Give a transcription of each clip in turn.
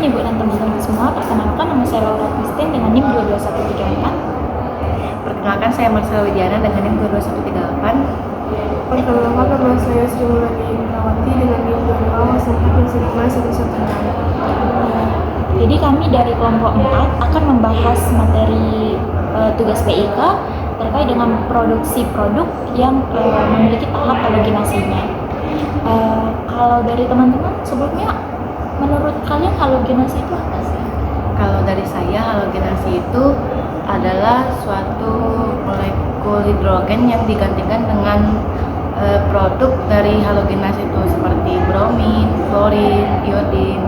Izin Ibu dan teman-teman semua, perkenalkan nama saya Laura Christine dengan NIM 22138. Perkenalkan, saya Marcela Widiana dengan NIM 22138. Perkenalkan, nama saya Sri Mulyani Indrawati dengan NIM 22116. Jadi kami dari kelompok 4 akan membahas materi tugas PIK terkait dengan produksi produk yang memiliki tahap halogenasinya. Kalau dari teman-teman sebelumnya, menurut kalian halogenasi itu apa sih? Kalau dari saya, halogenasi itu adalah suatu molekul hidrogen yang digantikan dengan produk dari halogenasi itu seperti bromin, klorin, iodin.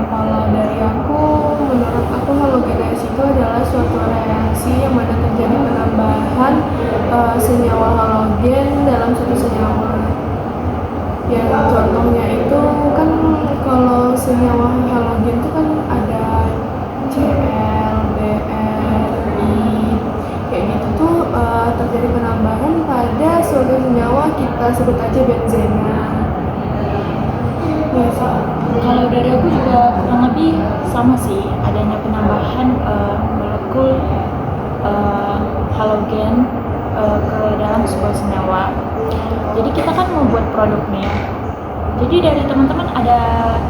Kalau dari aku, menurut aku halogenasi itu adalah suatu reaksi yang mana terjadi penambahan senyawa halogen dalam suatu senyawa. Yang contohnya itu kan kalau senyawa halogen itu kan ada Cl, Br, I, kayak gitu tuh terjadi penambahan pada suatu senyawa, kita sebut aja benzena. Ya sih. Kalau dari aku juga kurang lebih sama sih, adanya penambahan molekul halogen ke dalam sebuah senyawa. Jadi kita kan mau buat produk nih ya. Jadi dari teman-teman ada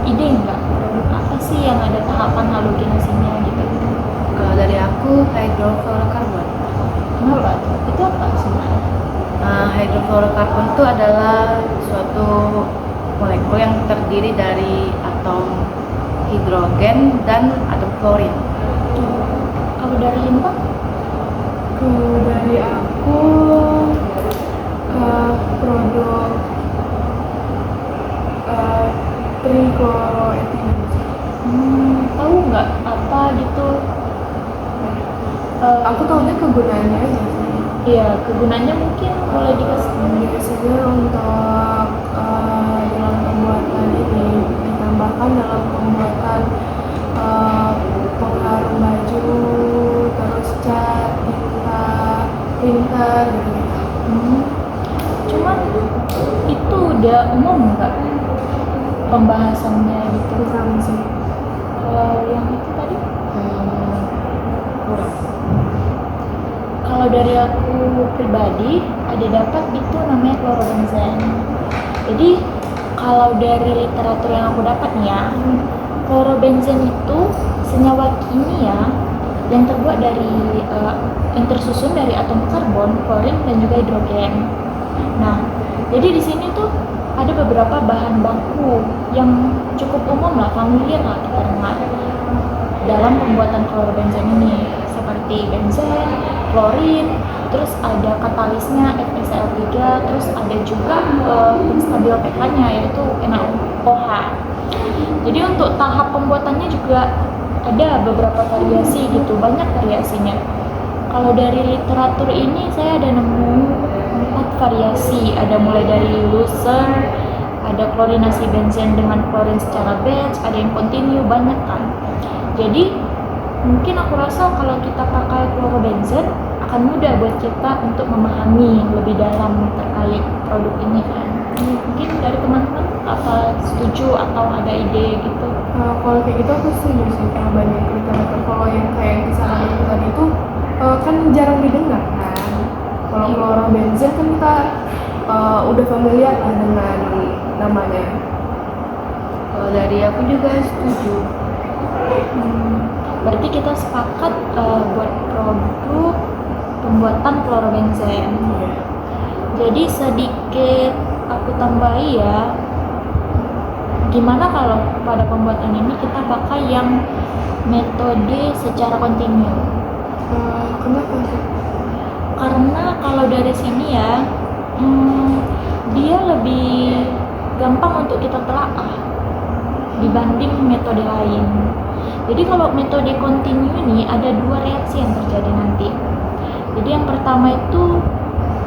ide nggak produk apa sih yang ada tahapan halogenasinya gitu? Kalau dari aku, hydrofluorokarbon. Kenapa? Itu apa sebenarnya? Hydrofluorokarbon itu adalah suatu molekul yang terdiri dari atom hidrogen dan atom klorin. Kalau dari Limpa? Kalau dari aku produk trichloroethylene. Tahu nggak apa gitu? Aku tahunya kegunaannya aja sih. Iya, kegunaannya mungkin boleh dikasih. Biasanya untuk dalam pembuatan ini ditambahkan dalam pembuatan pengharum baju, terus cat, tinta, printer gitu. Cuman itu udah umum nggak pembahasannya gitu? Kurang sih. Kalau yang itu tadi? Kurang. Kalau dari aku pribadi ada dapat itu namanya klorobenzen. Jadi kalau dari literatur yang aku dapat nih ya, klorobenzen itu senyawa kimia yang terbuat dari yang tersusun dari atom karbon, klorin dan juga hidrogen. Nah, jadi di sini tuh ada beberapa bahan baku yang cukup umum lah, familiar lah kita dengar dalam pembuatan klorobenzen ini, seperti benzen, klorin, terus ada katalisnya FeCl3, terus ada juga penstabil pH-nya yaitu NaOH. Jadi untuk tahap pembuatannya juga ada beberapa variasi gitu, banyak variasinya. Kalau dari literatur ini saya ada nemu 4 variasi, ada mulai dari looser, ada klorinasi benzen dengan klorin secara batch, ada yang continue, banyak kan. Jadi mungkin aku rasa kalau kita pakai klorobenzen akan mudah buat kita untuk memahami lebih dalam terkait produk ini kan. Mungkin dari teman-teman apa setuju atau ada ide gitu? Kalau kayak gitu aku setuju sih, kalau banyak literatur. Kalau yang kayak yang disarankan aku tadi itu kan jarang didengar kan. Kalau klorobenzen kan kita udah familiar lah dengan namanya. Kalau dari aku juga setuju. Berarti kita sepakat buat produk pembuatan klorobenzen. Jadi sedikit aku tambahi ya, gimana kalau pada pembuatan ini kita pakai yang metode secara kontinu? Kenapa sih? Karena kalau dari sini ya, dia lebih gampang untuk kita telaah dibanding metode lain. Jadi kalau metode kontinu ini ada 2 reaksi yang terjadi nanti. Jadi yang pertama itu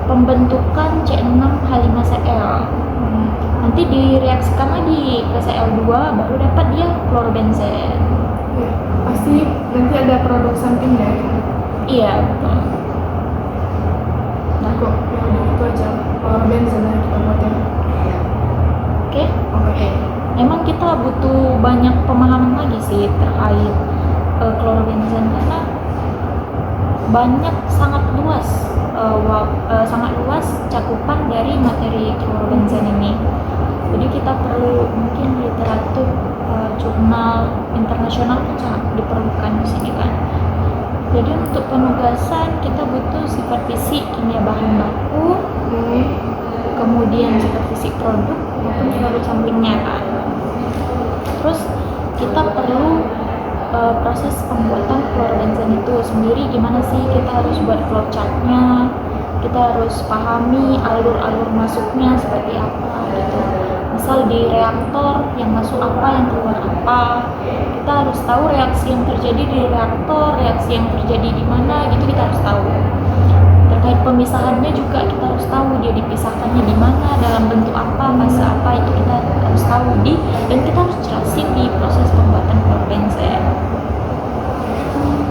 pembentukan C6H5Cl. Nanti direaksikan lagi ke Cl2 baru dapat dia klorobenzen. Ya, pasti nanti ada produk samping dari. Iya, betul. Nah kok ya udah itu aja klorobenzen yang kita buat ya. Oke. Oke. memang kita butuh banyak pemahaman lagi sih terkait klorobenzen, karena sangat luas cakupan dari materi klorobenzen ini. Jadi kita perlu mungkin literatur jurnal internasional pun sangat diperlukan di sini kan. Jadi untuk penugasan kita butuh sifat fisik kimia bahan baku, kemudian sifat fisik produk maupun produk sampingnya kan. Terus kita perlu proses pembuatan klorobenzen itu sendiri gimana sih, kita harus buat flowchartnya, kita harus pahami alur-alur masuknya seperti apa gitu. Misal di reaktor yang masuk apa, yang keluar apa, kita harus tahu reaksi yang terjadi di reaktor, reaksi yang terjadi di mana gitu, kita harus tahu. Terkait pemisahannya juga kita harus tahu dia dipisahkannya di mana, dalam bentuk apa, fase apa, itu kita harus tahu dan kita harus jelasin di proses pembuatan klorobenzen.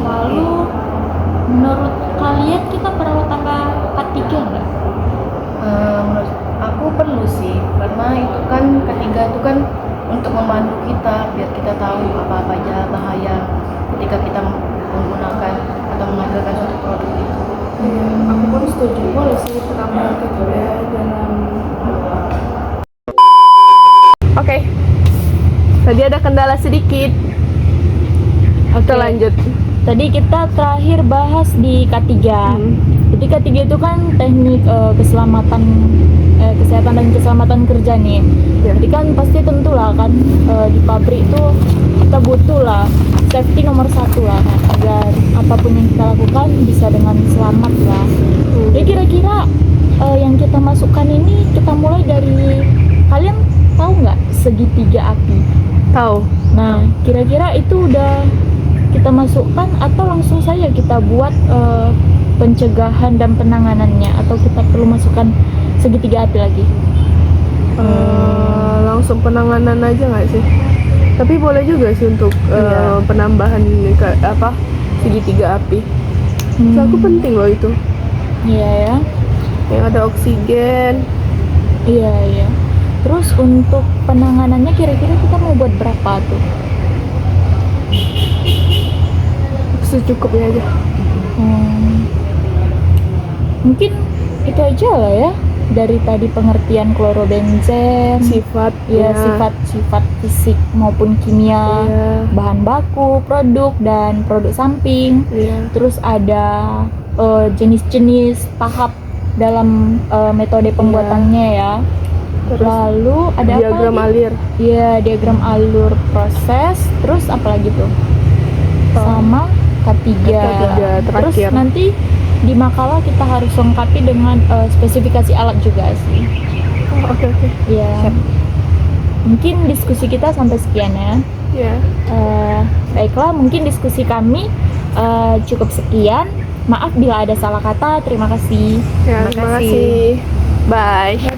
Lalu menurut kalian kita perlu tambah K3 nggak? Menurut aku perlu sih, karena itu kan ketiga itu kan untuk membantu kita biar kita tahu apa aja bahaya ketika kita menggunakan atau menghasilkan suatu produk itu. Aku pun setuju, boleh sih penambahan ketiga dalam. Oke. Tadi ada kendala sedikit. Kita lanjut. Tadi kita terakhir bahas di K3. Jadi K3 itu kan teknik keselamatan kesehatan dan keselamatan kerja nih. Jadi kan pasti tentulah kan di pabrik itu kita butuh lah safety nomor 1 lah kan, agar apapun yang kita lakukan bisa dengan selamat lah. Jadi kira-kira yang kita masukkan ini kita mulai dari, kalian tahu nggak segitiga api? Tahu. Nah kira-kira itu udah kita masukkan atau langsung saja kita buat pencegahan dan penanganannya, atau kita perlu masukkan segitiga api lagi? Langsung penanganan aja nggak sih? Tapi boleh juga sih untuk penambahan segitiga api. So, aku penting loh itu. Iya ya. Yang ada oksigen. Iya. Terus untuk penanganannya kira-kira kita mau buat berapa tuh? Secukupnya aja. Mungkin itu aja lah ya dari tadi pengertian klorobenzen, sifat fisik maupun kimia, bahan baku, produk dan produk samping. Terus ada jenis-jenis tahap dalam metode pembuatannya ya. Terus lalu ada diagram apa lagi? alir. Iya, diagram alur proses. Terus apa lagi tuh? Sama K3 terakhir. Terus nanti di makalah kita harus lengkapi dengan spesifikasi alat juga sih. Oke. Ya. Mungkin diskusi kita sampai sekian ya. Baiklah, mungkin diskusi kami cukup sekian. Maaf bila ada salah kata. Terima kasih. Terima kasih. Bye.